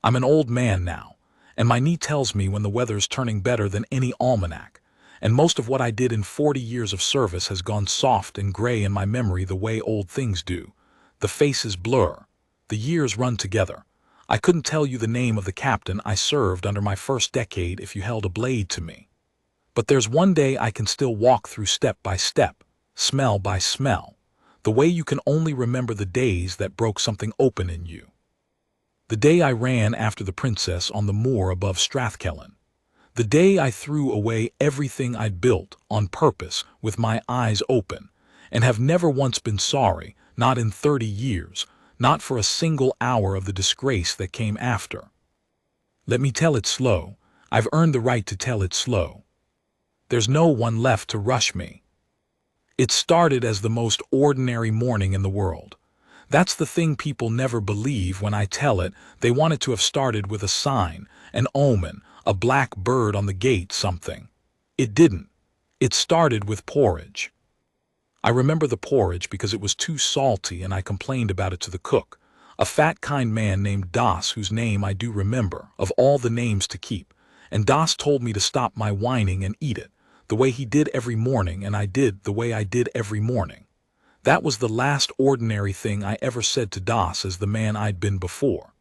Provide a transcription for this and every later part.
I'm an old man now, and my knee tells me when the weather's turning better than any almanac, and most of what I did in 40 years of service has gone soft and gray in my memory the way old things do. The faces blur. The years run together. I couldn't tell you the name of the captain I served under my first decade if you held a blade to me. But there's one day I can still walk through step by step, smell by smell, the way you can only remember the days that broke something open in you. The day I ran after the princess on the moor above Strathkellan. The day I threw away everything I'd built on purpose with my eyes open, and have never once been sorry, not in 30 years, not for a single hour of the disgrace that came after. Let me tell it slow. I've earned the right to tell it slow. There's no one left to rush me. It started as the most ordinary morning in the world. That's the thing people never believe when I tell it. They want it to have started with a sign, an omen, a black bird on the gate, something. It didn't. It started with porridge. I remember the porridge because it was too salty and I complained about it to the cook, a fat kind man named Das, whose name I do remember, of all the names to keep, and Das told me to stop my whining and eat it, the way he did every morning, and I did the way I did every morning. That was the last ordinary thing I ever said to Das as the man I'd been before.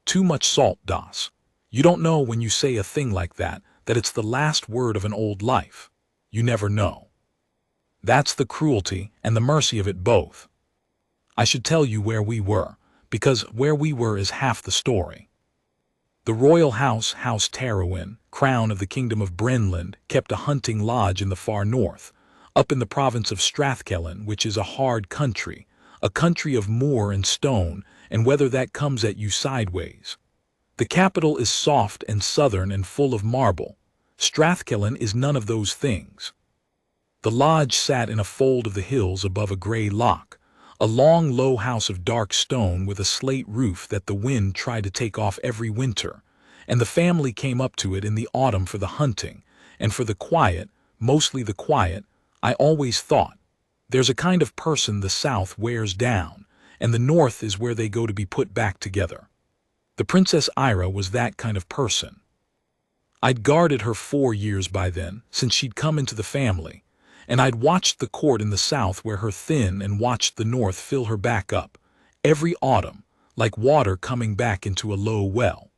Too much salt, Das. You don't know when you say a thing like that it's the last word of an old life. You never know. That's the cruelty and the mercy of it both. I should tell you where we were, because where we were is half the story. The royal house, House Tarrowin, crown of the kingdom of Brenland, kept a hunting lodge in the far north, up in the province of Strathkellan, which is a hard country, a country of moor and stone, and weather that comes at you sideways. The capital is soft and southern and full of marble. Strathkellan is none of those things. The lodge sat in a fold of the hills above a gray loch, a long low house of dark stone with a slate roof that the wind tried to take off every winter, and the family came up to it in the autumn for the hunting, and for the quiet, mostly the quiet. I always thought, there's a kind of person the South wears down, and the North is where they go to be put back together. The Princess Ira was that kind of person. I'd guarded her 4 years by then, since she'd come into the family, and I'd watched the court in the South wear her thin and watched the North fill her back up, every autumn, like water coming back into a low well.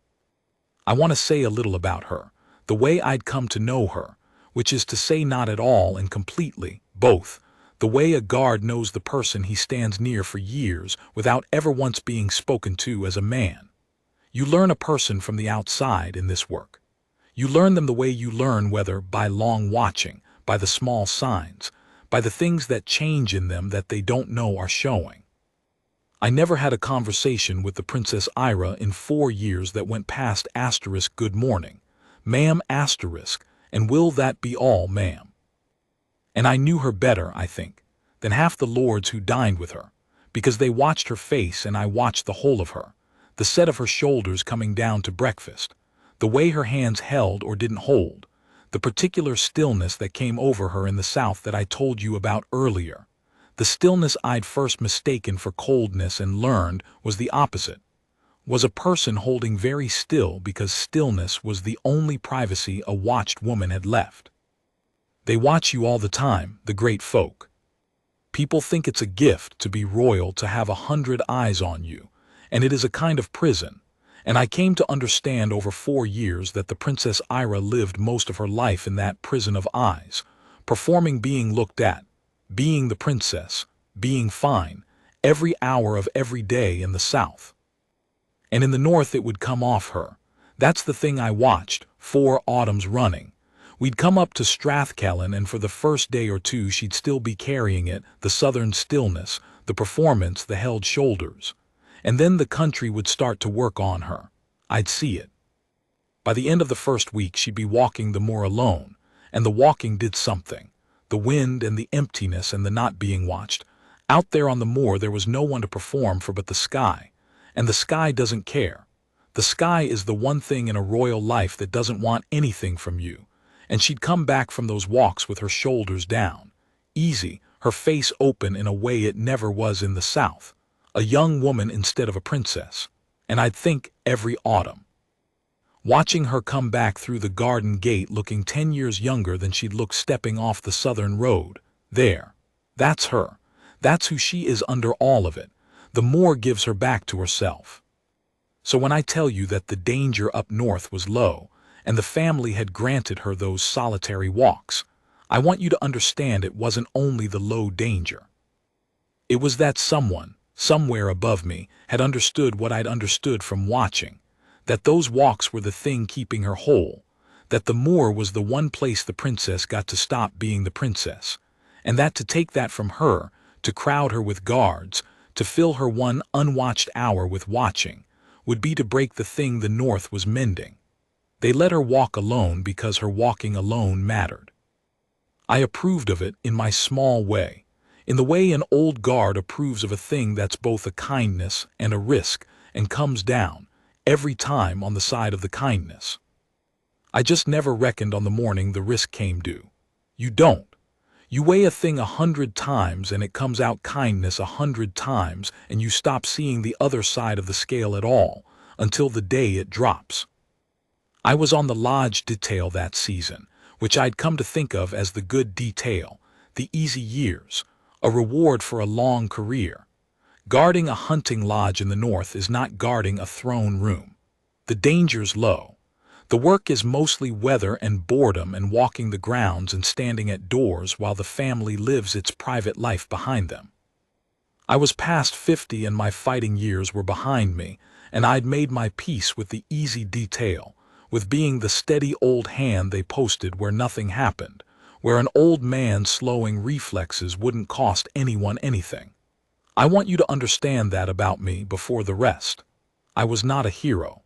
I want to say a little about her, the way I'd come to know her, which is to say not at all and completely, both, the way a guard knows the person he stands near for years without ever once being spoken to as a man. You learn a person from the outside in this work. You learn them the way you learn weather, by long watching, by the small signs, by the things that change in them that they don't know are showing. I never had a conversation with the Princess Ira in 4 years that went past asterisk good morning, ma'am asterisk, and will that be all, ma'am? And I knew her better, I think, than half the lords who dined with her, because they watched her face and I watched the whole of her, the set of her shoulders coming down to breakfast, the way her hands held or didn't hold, the particular stillness that came over her in the South that I told you about earlier. The stillness I'd first mistaken for coldness and learned was the opposite, was a person holding very still because stillness was the only privacy a watched woman had left. They watch you all the time, the great folk. People think it's a gift to be royal, to have 100 eyes on you, and it is a kind of prison. And I came to understand over 4 years that the Princess Ira lived most of her life in that prison of eyes, performing being looked at, being the princess, being fine, every hour of every day in the South. And in the North it would come off her. That's the thing I watched, 4 autumns running. We'd come up to Strathkellan, and for the first day or two she'd still be carrying it, the southern stillness, the performance, the held shoulders. And then the country would start to work on her. I'd see it. By the end of the first week she'd be walking the moor alone, and the walking did something. The wind and the emptiness and the not being watched. Out there on the moor there was no one to perform for but the sky. And the sky doesn't care. The sky is the one thing in a royal life that doesn't want anything from you. And she'd come back from those walks with her shoulders down, easy, her face open in a way it never was in the South. A young woman instead of a princess. And I'd think every autumn, watching her come back through the garden gate looking 10 years younger than she'd looked stepping off the southern road. There. That's her. That's who she is under all of it. The moor gives her back to herself. So when I tell you that the danger up north was low, and the family had granted her those solitary walks, I want you to understand it wasn't only the low danger. It was that someone, somewhere above me, had understood what I'd understood from watching, that those walks were the thing keeping her whole, that the moor was the one place the princess got to stop being the princess, and that to take that from her, to crowd her with guards, to fill her one unwatched hour with watching, would be to break the thing the North was mending. They let her walk alone because her walking alone mattered. I approved of it in my small way, in the way an old guard approves of a thing that's both a kindness and a risk and comes down, every time on the side of the kindness. I just never reckoned on the morning the risk came due. You don't. You weigh a thing 100 times and it comes out kindness 100 times and you stop seeing the other side of the scale at all, until the day it drops. I was on the lodge detail that season, which I'd come to think of as the good detail, the easy years, a reward for a long career. Guarding a hunting lodge in the north is not guarding a throne room. The danger's low. The work is mostly weather and boredom and walking the grounds and standing at doors while the family lives its private life behind them. I was past 50 and my fighting years were behind me, and I'd made my peace with the easy detail, with being the steady old hand they posted where nothing happened, where an old man's slowing reflexes wouldn't cost anyone anything. I want you to understand that about me before the rest. I was not a hero.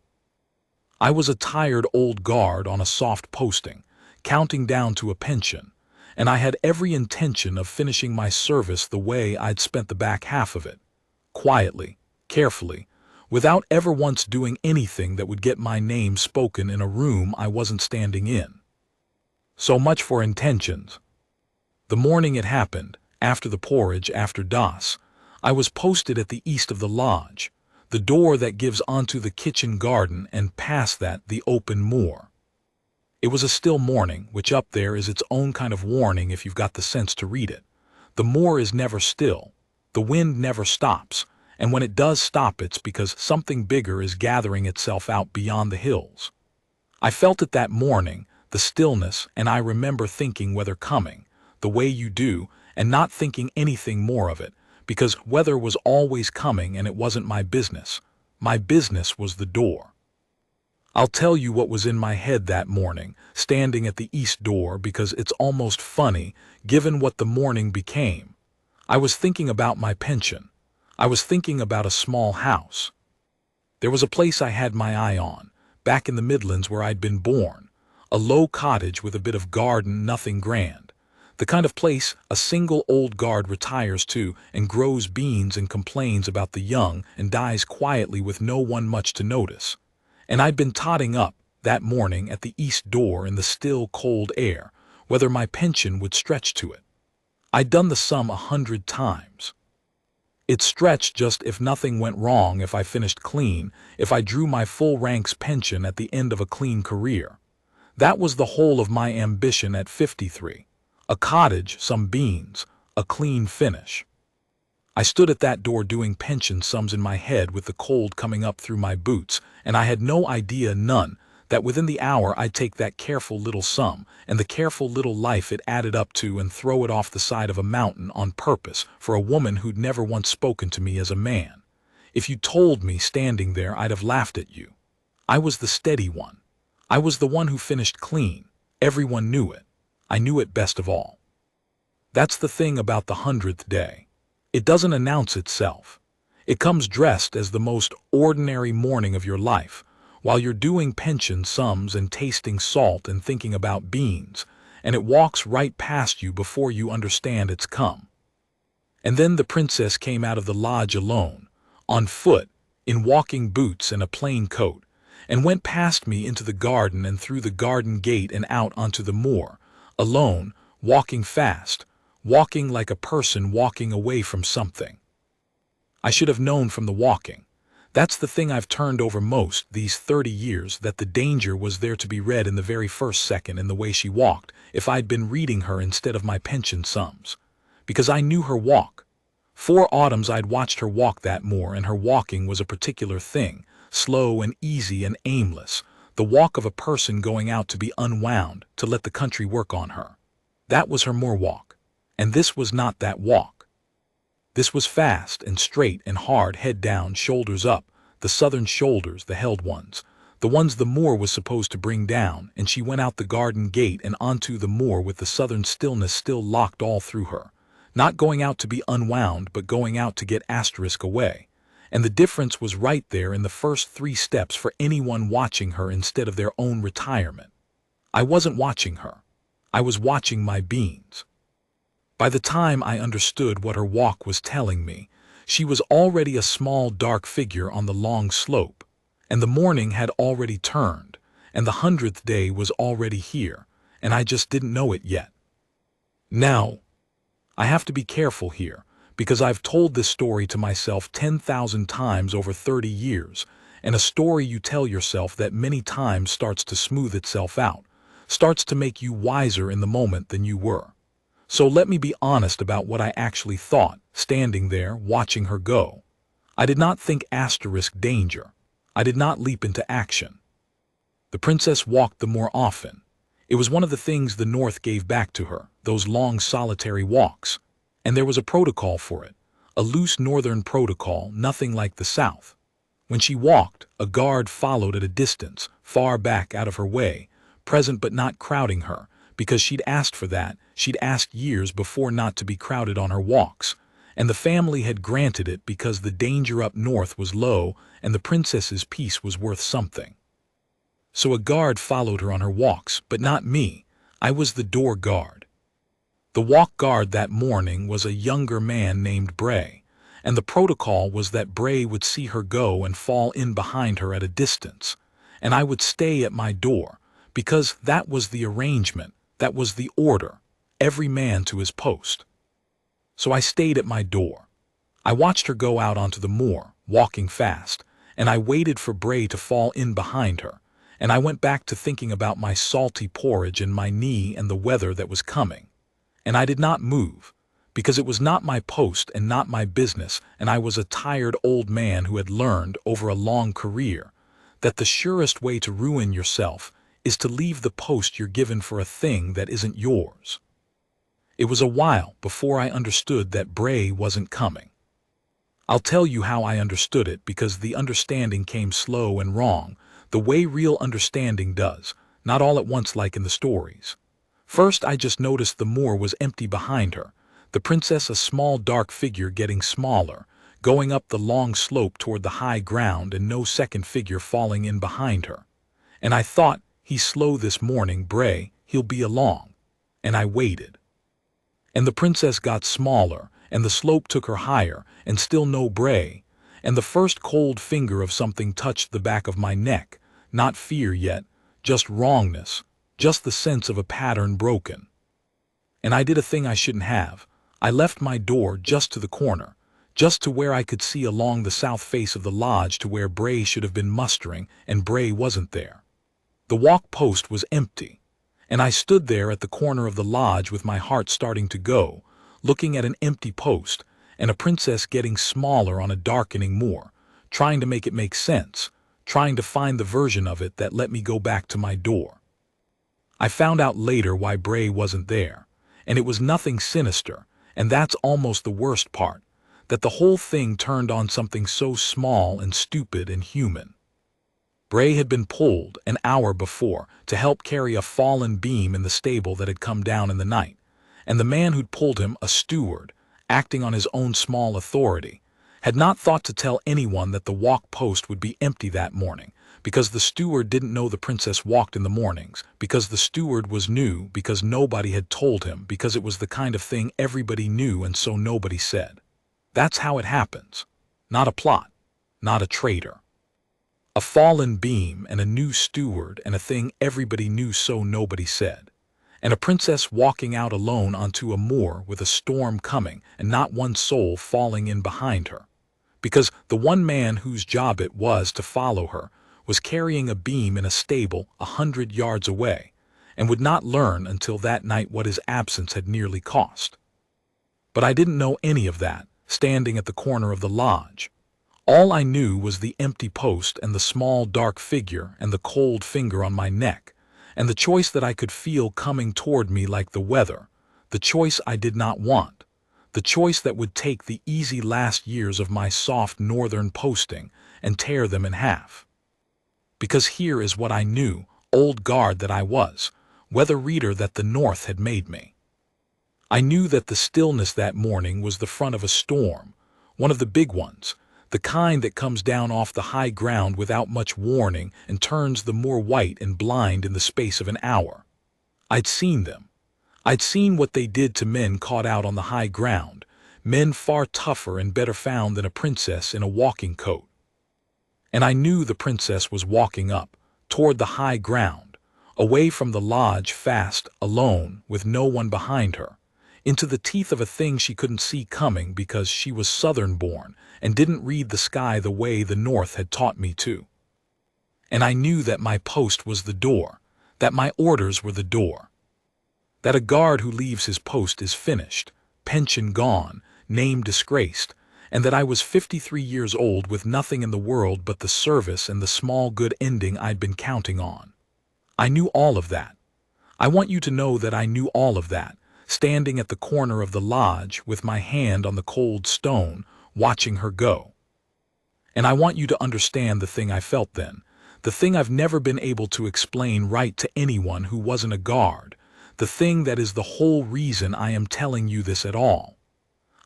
I was a tired old guard on a soft posting, counting down to a pension, and I had every intention of finishing my service the way I'd spent the back half of it, quietly, carefully, without ever once doing anything that would get my name spoken in a room I wasn't standing in. So much for intentions. The morning it happened, after the porridge, after das, I was posted at the east of the lodge, the door that gives onto the kitchen garden and past that the open moor. It was a still morning, which up there is its own kind of warning if you've got the sense to read it. The moor is never still. The wind never stops, and when it does stop it's because something bigger is gathering itself out beyond the hills. I felt it that morning, the stillness, and I remember thinking weather coming, the way you do, and not thinking anything more of it, because weather was always coming and it wasn't my business. My business was the door. I'll tell you what was in my head that morning, standing at the east door, because it's almost funny, given what the morning became. I was thinking about my pension. I was thinking about a small house. There was a place I had my eye on, back in the Midlands where I'd been born, a low cottage with a bit of garden, nothing grand. The kind of place a single old guard retires to and grows beans and complains about the young and dies quietly with no one much to notice. And I'd been totting up, that morning, at the east door in the still cold air, whether my pension would stretch to it. I'd done the sum 100 times. It stretched just if nothing went wrong, if I finished clean, if I drew my full ranks pension at the end of a clean career. That was the whole of my ambition at 53. A cottage, some beans, a clean finish. I stood at that door doing pension sums in my head with the cold coming up through my boots, and I had no idea, none, that within the hour I'd take that careful little sum and the careful little life it added up to and throw it off the side of a mountain on purpose for a woman who'd never once spoken to me as a man. If you told me standing there, I'd have laughed at you. I was the steady one. I was the one who finished clean. Everyone knew it. I knew it best of all. That's the thing about the 100th day. It doesn't announce itself. It comes dressed as the most ordinary morning of your life, while you're doing pension sums and tasting salt and thinking about beans, and it walks right past you before you understand it's come. And then the princess came out of the lodge alone, on foot, in walking boots and a plain coat, and went past me into the garden and through the garden gate and out onto the moor, alone, walking fast, walking like a person walking away from something. I should have known from the walking. That's the thing I've turned over most these 30 years, that the danger was there to be read in the very first second in the way she walked, if I'd been reading her instead of my pension sums. Because I knew her walk. 4 autumns I'd watched her walk that moor, and her walking was a particular thing, slow and easy and aimless, the walk of a person going out to be unwound, to let the country work on her. That was her moor walk. And this was not that walk. This was fast and straight and hard, head down, shoulders up, the southern shoulders, the held ones, the ones the moor was supposed to bring down, and she went out the garden gate and onto the moor with the southern stillness still locked all through her, not going out to be unwound, but going out to get asterisk away. And the difference was right there in the first 3 steps for anyone watching her instead of their own retirement. I wasn't watching her. I was watching my beans. By the time I understood what her walk was telling me, she was already a small dark figure on the long slope, and the morning had already turned, and the 100th day was already here, and I just didn't know it yet. Now, I have to be careful here, because I've told this story to myself 10,000 times over 30 years, and a story you tell yourself that many times starts to smooth itself out, starts to make you wiser in the moment than you were. So let me be honest about what I actually thought, standing there, watching her go. I did not think asterisk danger. I did not leap into action. The princess walked the moor often. It was one of the things the North gave back to her, those long solitary walks. And there was a protocol for it, a loose northern protocol, nothing like the South. When she walked, a guard followed at a distance, far back out of her way, present but not crowding her, because she'd asked for that. She'd asked years before not to be crowded on her walks, and the family had granted it because the danger up north was low and the princess's peace was worth something. So a guard followed her on her walks, but not me. I was the door guard. The walk guard that morning was a younger man named Bray, and the protocol was that Bray would see her go and fall in behind her at a distance, and I would stay at my door, because that was the arrangement, that was the order, every man to his post. So I stayed at my door. I watched her go out onto the moor, walking fast, and I waited for Bray to fall in behind her, and I went back to thinking about my salty porridge and my knee and the weather that was coming. And I did not move, because it was not my post and not my business, and I was a tired old man who had learned over a long career that the surest way to ruin yourself is to leave the post you're given for a thing that isn't yours. It was a while before I understood that Bray wasn't coming. I'll tell you how I understood it, because the understanding came slow and wrong, the way real understanding does, not all at once like in the stories. First, I just noticed the moor was empty behind her, the princess a small dark figure getting smaller, going up the long slope toward the high ground, and no second figure falling in behind her. And I thought, he's slow this morning, Bray, he'll be along. And I waited. And the princess got smaller, and the slope took her higher, and still no Bray, and the first cold finger of something touched the back of my neck, not fear yet, just wrongness, just the sense of a pattern broken. And I did a thing I shouldn't have. I left my door just to the corner, just to where I could see along the south face of the lodge to where Bray should have been mustering, and Bray wasn't there. The walk post was empty, and I stood there at the corner of the lodge with my heart starting to go, looking at an empty post and a princess getting smaller on a darkening moor, trying to make it make sense, trying to find the version of it that let me go back to my door. I found out later why Bray wasn't there, and it was nothing sinister, and that's almost the worst part, that the whole thing turned on something so small and stupid and human. Bray had been pulled an hour before to help carry a fallen beam in the stable that had come down in the night, and the man who'd pulled him, a steward, acting on his own small authority, had not thought to tell anyone that the walk post would be empty that morning, because the steward didn't know the princess walked in the mornings, because the steward was new, because nobody had told him, because it was the kind of thing everybody knew and so nobody said. That's how it happens. Not a plot, not a traitor. A fallen beam and a new steward and a thing everybody knew so nobody said. And a princess walking out alone onto a moor with a storm coming and not one soul falling in behind her. because the one man whose job it was to follow her was carrying a beam in a stable 100 yards away, and would not learn until that night what his absence had nearly cost. But I didn't know any of that, standing at the corner of the lodge. All I knew was the empty post and the small dark figure and the cold finger on my neck, and the choice that I could feel coming toward me like the weather, the choice I did not want, the choice that would take the easy last years of my soft northern posting and tear them in half. Because here is what I knew, old guard that I was, weather reader that the North had made me. I knew that the stillness that morning was the front of a storm, one of the big ones, the kind that comes down off the high ground without much warning and turns the moor white and blind in the space of an hour. I'd seen them. I'd seen what they did to men caught out on the high ground, men far tougher and better found than a princess in a walking coat. And I knew the princess was walking up, toward the high ground, away from the lodge fast, alone, with no one behind her, into the teeth of a thing she couldn't see coming because she was southern-born and didn't read the sky the way the North had taught me to. And I knew that my post was the door, that my orders were the door, that a guard who leaves his post is finished, pension gone, name disgraced, and that I was 53 years old with nothing in the world but the service and the small good ending I'd been counting on. I knew all of that. I want you to know that I knew all of that, standing at the corner of the lodge with my hand on the cold stone, watching her go. And I want you to understand the thing I felt then, the thing I've never been able to explain right to anyone who wasn't a guard, the thing that is the whole reason I am telling you this at all.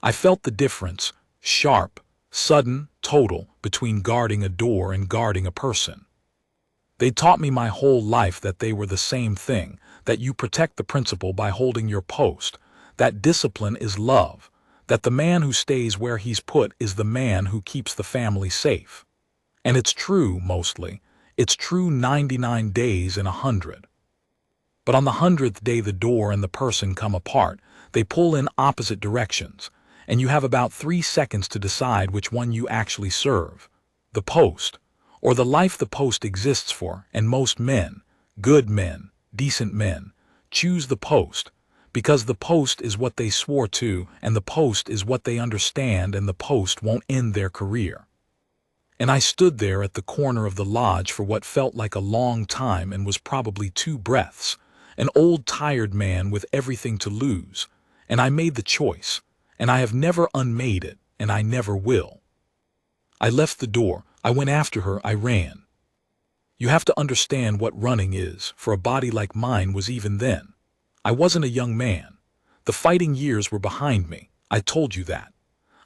I felt the difference, sharp, sudden, total, between guarding a door and guarding a person. They taught me my whole life that they were the same thing, that you protect the principle by holding your post, that discipline is love, that the man who stays where he's put is the man who keeps the family safe. And it's true, mostly. It's true 99 days in 100. But on the 100th day the door and the person come apart, they pull in opposite directions, and you have about 3 seconds to decide which one you actually serve, the post, or the life the post exists for, and most men, good men, decent men, choose the post, because the post is what they swore to, and the post is what they understand, and the post won't end their career. And I stood there at the corner of the lodge for what felt like a long time and was probably 2 breaths, an old tired man with everything to lose, and I made the choice, and I have never unmade it, and I never will. I left the door, I went after her, I ran. You have to understand what running is, for a body like mine was even then. I wasn't a young man. The fighting years were behind me, I told you that.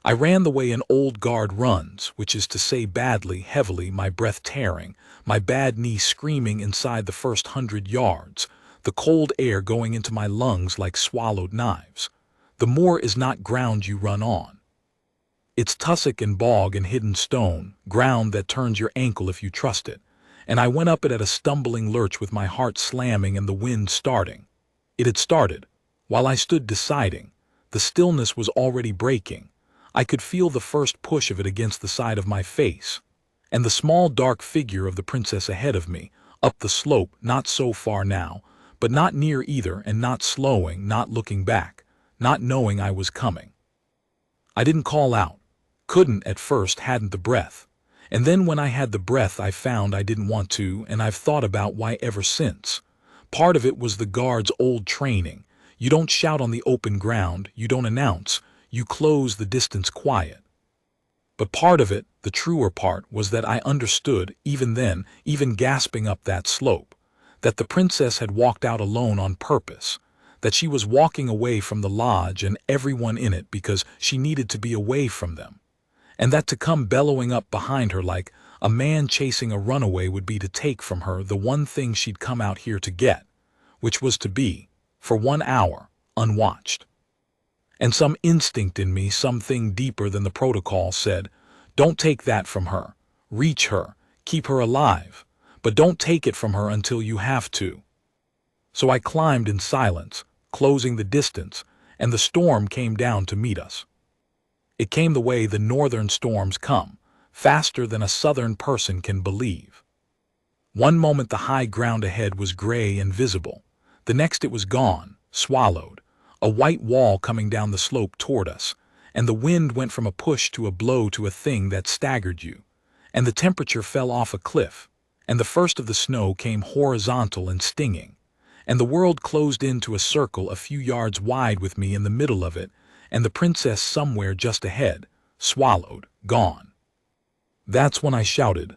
I ran the way an old guard runs, which is to say badly, heavily, my breath tearing, my bad knee screaming inside the first 100 yards, the cold air going into my lungs like swallowed knives. The moor is not ground you run on. It's tussock and bog and hidden stone, ground that turns your ankle if you trust it. And I went up it at a stumbling lurch with my heart slamming and the wind starting. It had started. While I stood deciding, the stillness was already breaking. I could feel the first push of it against the side of my face. And the small dark figure of the princess ahead of me, up the slope, not so far now, but not near either, and not slowing, not looking back, not knowing I was coming. I didn't call out. Couldn't at first, hadn't the breath. And then when I had the breath I found I didn't want to, and I've thought about why ever since. Part of it was the guard's old training. You don't shout on the open ground, you don't announce, you close the distance quiet. But part of it, the truer part, was that I understood, even then, even gasping up that slope, that the princess had walked out alone on purpose, that she was walking away from the lodge and everyone in it because she needed to be away from them, and that to come bellowing up behind her like a man chasing a runaway would be to take from her the one thing she'd come out here to get, which was to be, for 1 hour, unwatched. And some instinct in me, something deeper than the protocol, said, don't take that from her, reach her, keep her alive, but don't take it from her until you have to. So I climbed in silence, closing the distance, and the storm came down to meet us. It came the way the northern storms come, faster than a southern person can believe. One moment the high ground ahead was gray and visible. The next it was gone, swallowed, a white wall coming down the slope toward us, and the wind went from a push to a blow to a thing that staggered you, and the temperature fell off a cliff, and the first of the snow came horizontal and stinging, and the world closed into a circle a few yards wide with me in the middle of it, and the princess somewhere just ahead, swallowed, gone. That's when I shouted.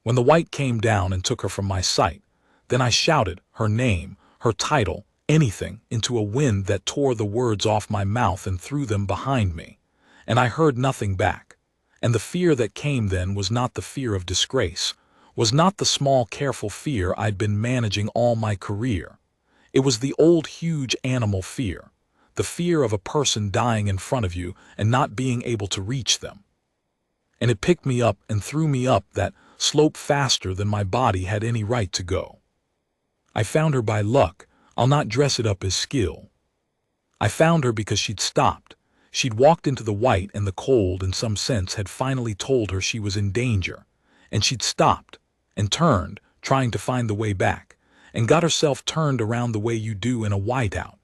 When the white came down and took her from my sight, then I shouted her name, her title, anything, into a wind that tore the words off my mouth and threw them behind me, and I heard nothing back. And the fear that came then was not the fear of disgrace, was not the small careful fear I'd been managing all my career. It was the old huge animal fear, the fear of a person dying in front of you and not being able to reach them. And it picked me up and threw me up that slope faster than my body had any right to go. I found her by luck. I'll not dress it up as skill. I found her because she'd stopped. She'd walked into the white, and the cold in some sense had finally told her she was in danger, and she'd stopped and turned, trying to find the way back, and got herself turned around the way you do in a whiteout.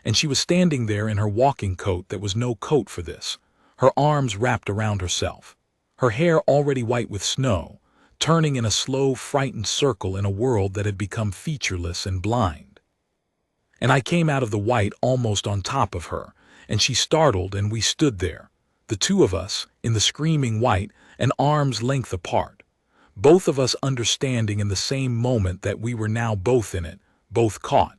And she was standing there in her walking coat that was no coat for this, her arms wrapped around herself, her hair already white with snow, turning in a slow, frightened circle in a world that had become featureless and blind. And I came out of the white almost on top of her, and she startled, and we stood there, the two of us, in the screaming white, an arm's length apart, both of us understanding in the same moment that we were now both in it, both caught,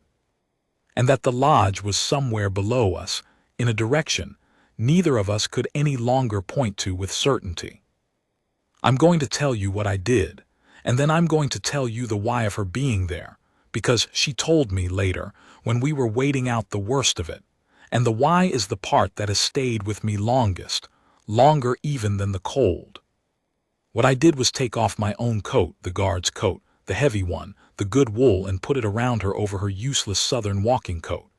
and that the lodge was somewhere below us, in a direction neither of us could any longer point to with certainty. I'm going to tell you what I did, and then I'm going to tell you the why of her being there, because she told me later, when we were waiting out the worst of it, and the why is the part that has stayed with me longest, longer even than the cold. What I did was take off my own coat, the guard's coat, the heavy one, the good wool, and put it around her over her useless southern walking coat.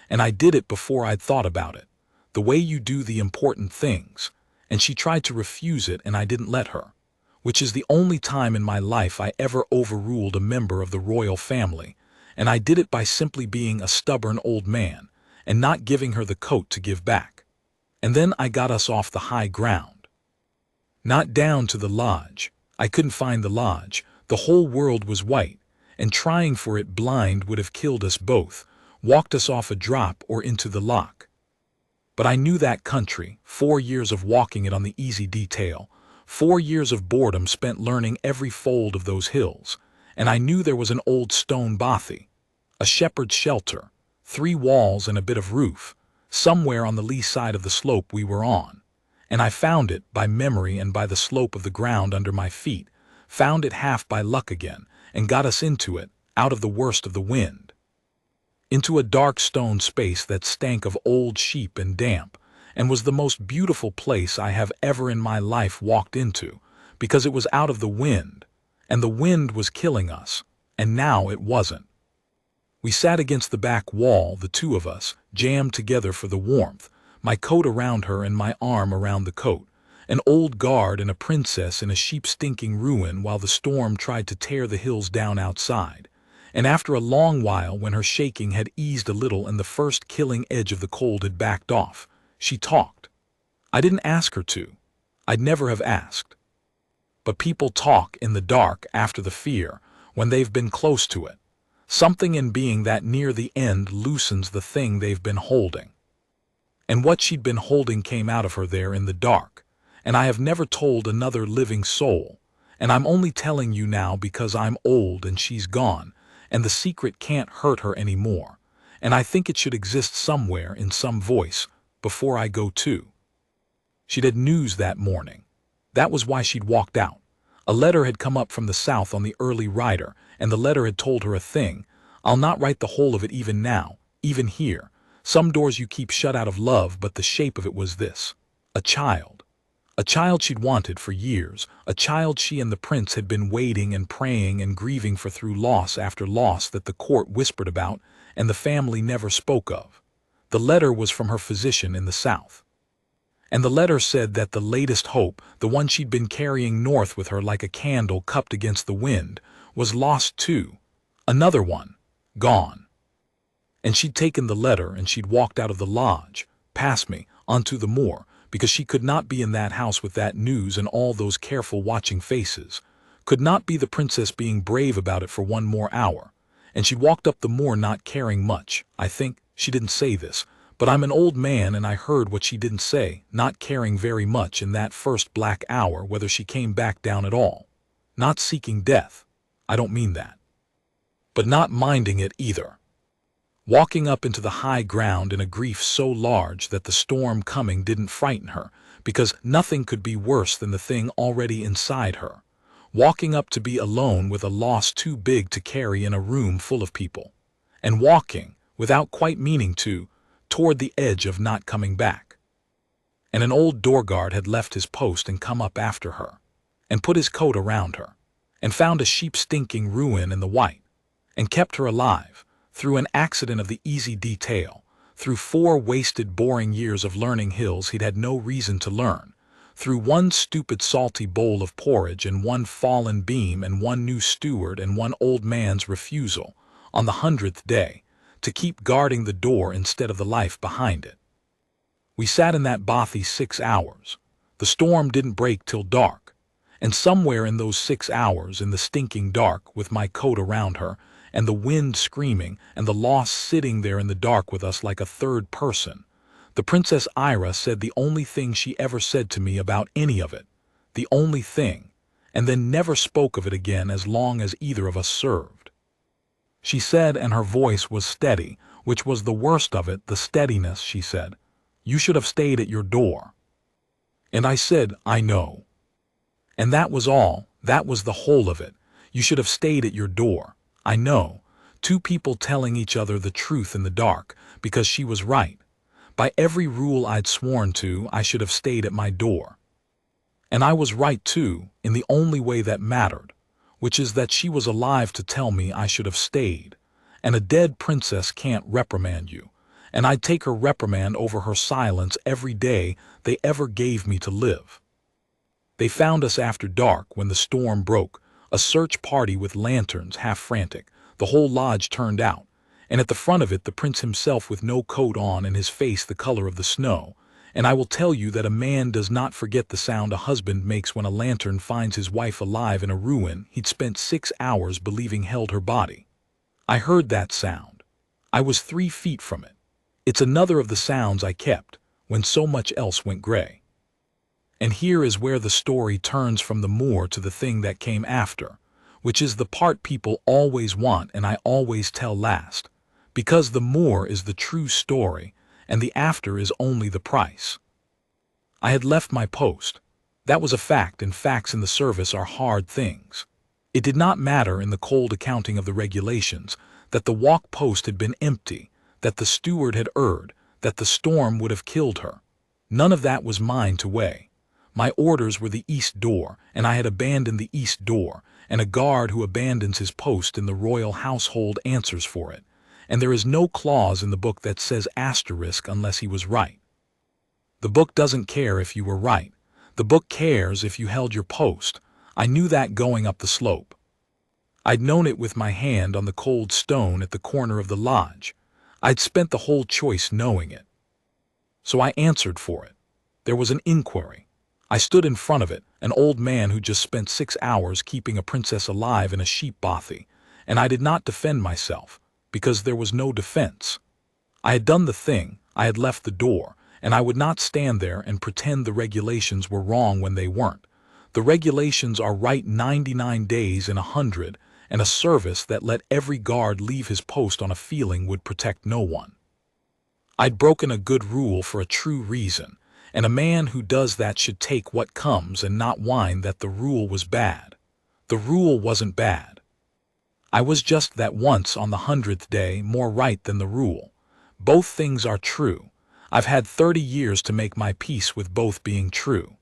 And I did it before I'd thought about it, the way you do the important things, and she tried to refuse it, and I didn't let her, which is the only time in my life I ever overruled a member of the royal family, and I did it by simply being a stubborn old man and not giving her the coat to give back. And then I got us off the high ground. Not down to the lodge. I couldn't find the lodge. The whole world was white, and trying for it blind would have killed us both, walked us off a drop or into the loch. But I knew that country, 4 years of walking it on the easy detail, 4 years of boredom spent learning every fold of those hills, and I knew there was an old stone bothy, a shepherd's shelter, 3 walls and a bit of roof, somewhere on the lee side of the slope we were on, and I found it by memory and by the slope of the ground under my feet, found it half by luck again, and got us into it, out of the worst of the wind, into a dark stone space that stank of old sheep and damp, and was the most beautiful place I have ever in my life walked into, because it was out of the wind, and the wind was killing us, and now it wasn't. We sat against the back wall, the two of us, jammed together for the warmth, my coat around her and my arm around the coat, an old guard and a princess in a sheep-stinking ruin while the storm tried to tear the hills down outside. And after a long while, when her shaking had eased a little and the first killing edge of the cold had backed off, she talked. I didn't ask her to. I'd never have asked. But people talk in the dark after the fear, when they've been close to it. Something in being that near the end loosens the thing they've been holding. And what she'd been holding came out of her there in the dark, and I have never told another living soul, and I'm only telling you now because I'm old and she's gone, and the secret can't hurt her anymore, and I think it should exist somewhere in some voice before I go too. She'd had news that morning. That was why she'd walked out. A letter had come up from the south on the early rider, and the letter had told her a thing. I'll not write the whole of it even now, even here. Some doors you keep shut out of love, but the shape of it was this. A child. A child she'd wanted for years, a child she and the prince had been waiting and praying and grieving for through loss after loss that the court whispered about and the family never spoke of. The letter was from her physician in the south. And the letter said that the latest hope, the one she'd been carrying north with her like a candle cupped against the wind, was lost too. Another one. Gone. And she'd taken the letter and she'd walked out of the lodge, past me, onto the moor, because she could not be in that house with that news and all those careful watching faces. Could not be the princess being brave about it for one more hour. And she walked up the moor not caring much. I think she didn't say this, but I'm an old man and I heard what she didn't say, not caring very much in that first black hour whether she came back down at all. Not seeking death. I don't mean that. But not minding it either. Walking up into the high ground in a grief so large that the storm coming didn't frighten her, because nothing could be worse than the thing already inside her. Walking up to be alone with a loss too big to carry in a room full of people. And walking, without quite meaning to, toward the edge of not coming back. And an old door guard had left his post and come up after her, and put his coat around her, and found a sheep-stinking ruin in the white, and kept her alive, through an accident of the easy detail, through 4 wasted boring years of learning hills he'd had no reason to learn, through 1 stupid salty bowl of porridge and 1 fallen beam and 1 new steward and 1 old man's refusal, on the 100th day, to keep guarding the door instead of the life behind it. We sat in that bothy 6 hours. The storm didn't break till dark, and somewhere in those 6 hours in the stinking dark with my coat around her, and the wind screaming, and the loss sitting there in the dark with us like a third person, the Princess Ira said the only thing she ever said to me about any of it, the only thing, and then never spoke of it again as long as either of us served. She said, and her voice was steady, which was the worst of it, the steadiness, she said, "You should have stayed at your door." And I said, "I know." And that was all, that was the whole of it. You should have stayed at your door. I know. 2 people telling each other the truth in the dark, because she was right. By every rule I'd sworn to, I should have stayed at my door. And I was right too, in the only way that mattered, which is that she was alive to tell me I should have stayed. And a dead princess can't reprimand you. And I'd take her reprimand over her silence every day they ever gave me to live. They found us after dark when the storm broke, a search party with lanterns, half frantic, the whole lodge turned out, and at the front of it the prince himself with no coat on and his face the color of the snow. And I will tell you that a man does not forget the sound a husband makes when a lantern finds his wife alive in a ruin he'd spent 6 hours believing held her body. I heard that sound. I was 3 feet from it. It's another of the sounds I kept, when so much else went gray. And here is where the story turns from the moor to the thing that came after, which is the part people always want and I always tell last, because the moor is the true story and the after is only the price. I had left my post. That was a fact, and facts in the service are hard things. It did not matter in the cold accounting of the regulations that the walk post had been empty, that the steward had erred, that the storm would have killed her. None of that was mine to weigh. My orders were the east door, and I had abandoned the east door, and a guard who abandons his post in the royal household answers for it, and there is no clause in the book that says asterisk unless he was right. The book doesn't care if you were right. The book cares if you held your post. I knew that going up the slope. I'd known it with my hand on the cold stone at the corner of the lodge. I'd spent the whole choice knowing it. So I answered for it. There was an inquiry. I stood in front of it, an old man who just spent 6 hours keeping a princess alive in a sheep bothy, and I did not defend myself, because there was no defense. I had done the thing, I had left the door, and I would not stand there and pretend the regulations were wrong when they weren't. The regulations are right 99 days in 100, and a service that let every guard leave his post on a feeling would protect no one. I'd broken a good rule for a true reason, and a man who does that should take what comes and not whine that the rule was bad. The rule wasn't bad. I was just that once on the 100th day more right than the rule. Both things are true. I've had 30 years to make my peace with both being true.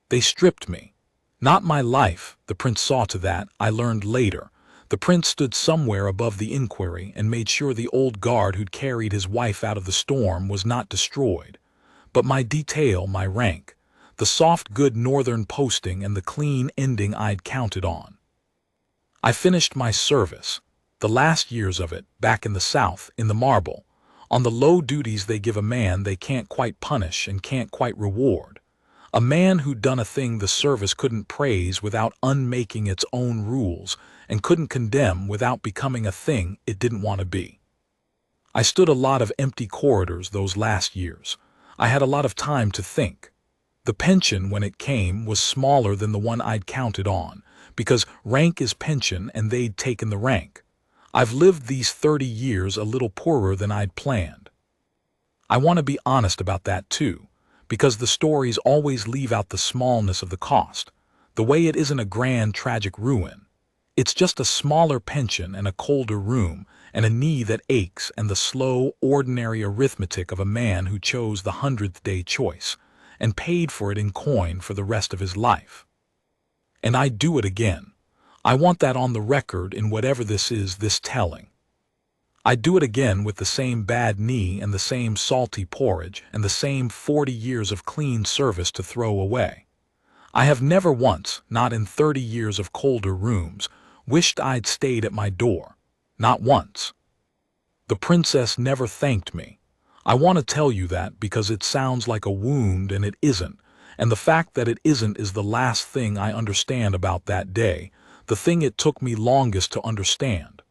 They stripped me. Not my life, the prince saw to that, I learned later. The prince stood somewhere above the inquiry and made sure the old guard who'd carried his wife out of the storm was not destroyed. but my detail, my rank, the soft good northern posting and the clean ending I'd counted on. I finished my service, the last years of it, back in the South, in the marble, on the low duties they give a man they can't quite punish and can't quite reward. A man who'd done a thing the service couldn't praise without unmaking its own rules and couldn't condemn without becoming a thing it didn't want to be. I stood a lot of empty corridors those last years. I had a lot of time to think. The pension, when it came, was smaller than the one I'd counted on, because rank is pension and they'd taken the rank. I've lived these 30 years a little poorer than I'd planned. I want to be honest about that too, because the stories always leave out the smallness of the cost, the way it isn't a grand tragic ruin. It's just a smaller pension and a colder room and a knee that aches and the slow, ordinary arithmetic of a man who chose the 100th day choice and paid for it in coin for the rest of his life. And I'd do it again. I want that on the record in whatever this is, this telling. I'd do it again with the same bad knee and the same salty porridge and the same 40 years of clean service to throw away. I have never once, not in 30 years of colder rooms, wished I'd stayed at my door. Not once. The princess never thanked me. I want to tell you that because it sounds like a wound and it isn't, and the fact that it isn't is the last thing I understand about that day, the thing it took me longest to understand.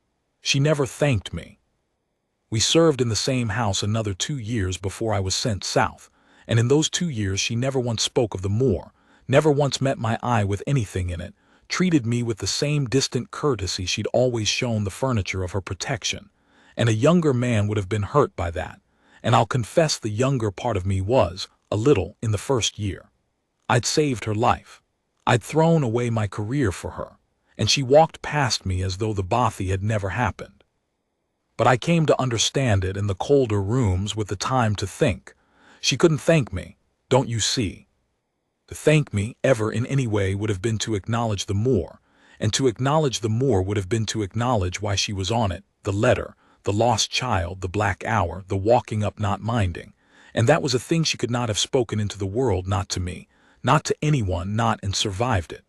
She never thanked me. We served in the same house another 2 years before I was sent south, and in those 2 years she never once spoke of the moor, never once met my eye with anything in it, treated me with the same distant courtesy she'd always shown the furniture of her protection, and a younger man would have been hurt by that, and I'll confess the younger part of me was, a little, in the first year. I'd saved her life. I'd thrown away my career for her, and she walked past me as though the bothy had never happened. But I came to understand it in the colder rooms with the time to think. She couldn't thank me, don't you see? To thank me ever in any way would have been to acknowledge the moor, and to acknowledge the moor would have been to acknowledge why she was on it, the letter, the lost child, the black hour, the walking up not minding, and that was a thing she could not have spoken into the world, not to me, not to anyone, not, and survived it.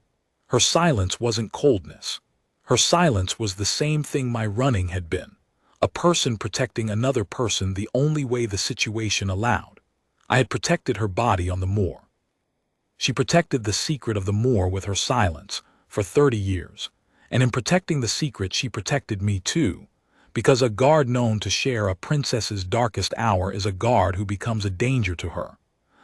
Her silence wasn't coldness. Her silence was the same thing my running had been, a person protecting another person the only way the situation allowed. I had protected her body on the moor. She protected the secret of the moor with her silence for 30 years, and in protecting the secret she protected me too, because a guard known to share a princess's darkest hour is a guard who becomes a danger to her,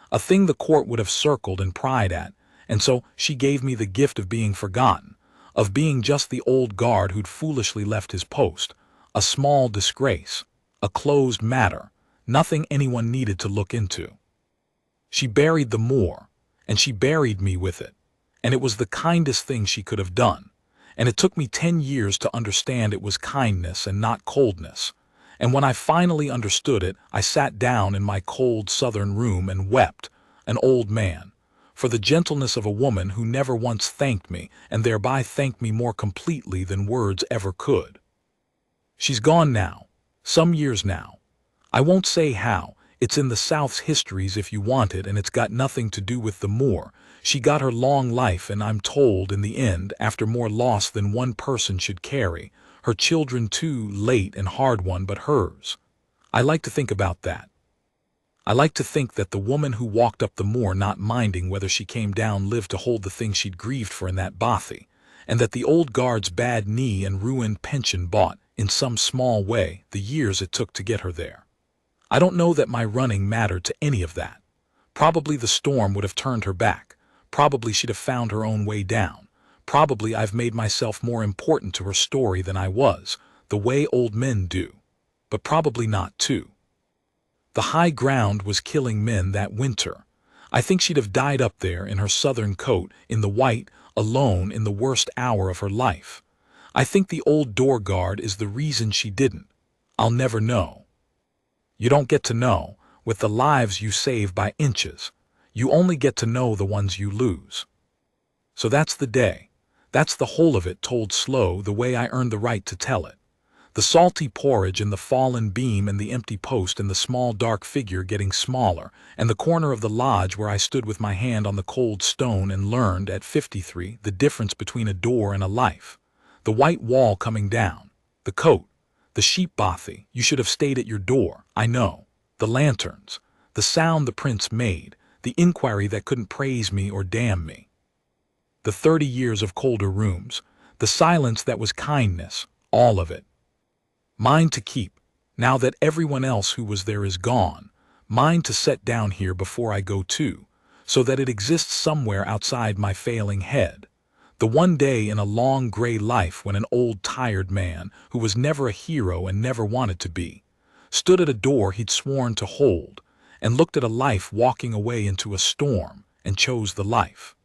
a thing the court would have circled and pried at, and so she gave me the gift of being forgotten, of being just the old guard who'd foolishly left his post, a small disgrace, a closed matter, nothing anyone needed to look into. She buried the moor, and she buried me with it, and it was the kindest thing she could have done, and it took me 10 years to understand it was kindness and not coldness, and when I finally understood it, I sat down in my cold southern room and wept, an old man, for the gentleness of a woman who never once thanked me and thereby thanked me more completely than words ever could. She's gone now, some years now. I won't say how. It's in the South's histories if you want it, and it's got nothing to do with the moor. She got her long life, and I'm told in the end, after more loss than one person should carry, her children too, late and hard one, but hers. I like to think about that. I like to think that the woman who walked up the moor not minding whether she came down lived to hold the thing she'd grieved for in that bothy, and that the old guard's bad knee and ruined pension bought, in some small way, the years it took to get her there. I don't know that my running mattered to any of that. Probably the storm would have turned her back. Probably she'd have found her own way down. Probably I've made myself more important to her story than I was, the way old men do. But probably not too. The high ground was killing men that winter. I think she'd have died up there in her southern coat, in the white, alone in the worst hour of her life. I think the old door guard is the reason she didn't. I'll never know. You don't get to know, with the lives you save by inches. You only get to know the ones you lose. So that's the day. That's the whole of it told slow, the way I earned the right to tell it. The salty porridge and the fallen beam and the empty post and the small dark figure getting smaller, and the corner of the lodge where I stood with my hand on the cold stone and learned, at 53, the difference between a door and a life. The white wall coming down, the coat, the sheep bothy, you should have stayed at your door, I know, the lanterns, the sound the prince made, the inquiry that couldn't praise me or damn me. The 30 years of colder rooms, the silence that was kindness, all of it. Mine to keep, now that everyone else who was there is gone, mine to set down here before I go too, so that it exists somewhere outside my failing head. The one day in a long gray life when an old tired man, who was never a hero and never wanted to be, stood at a door he'd sworn to hold, and looked at a life walking away into a storm, and chose the life.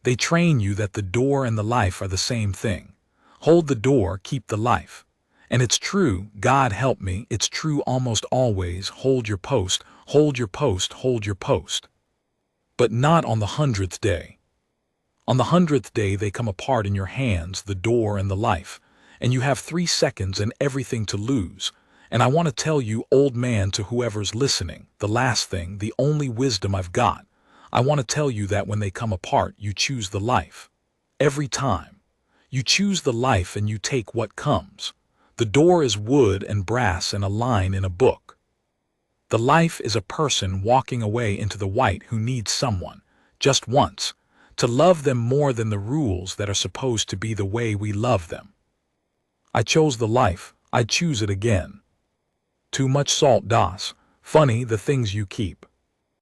They train you that the door and the life are the same thing. Hold the door, keep the life. And it's true, God help me, it's true almost always, hold your post, hold your post, hold your post. But not on the 100th day. On the 100th day they come apart in your hands, the door and the life, and you have 3 seconds and everything to lose. And I want to tell you, old man, to whoever's listening, the last thing, the only wisdom I've got, I want to tell you that when they come apart, you choose the life. Every time. You choose the life and you take what comes. The door is wood and brass and a line in a book. The life is a person walking away into the white who needs someone, just once, to love them more than the rules that are supposed to be the way we love them. I chose the life, I'd choose it again. Too much salt, Das. Funny the things you keep.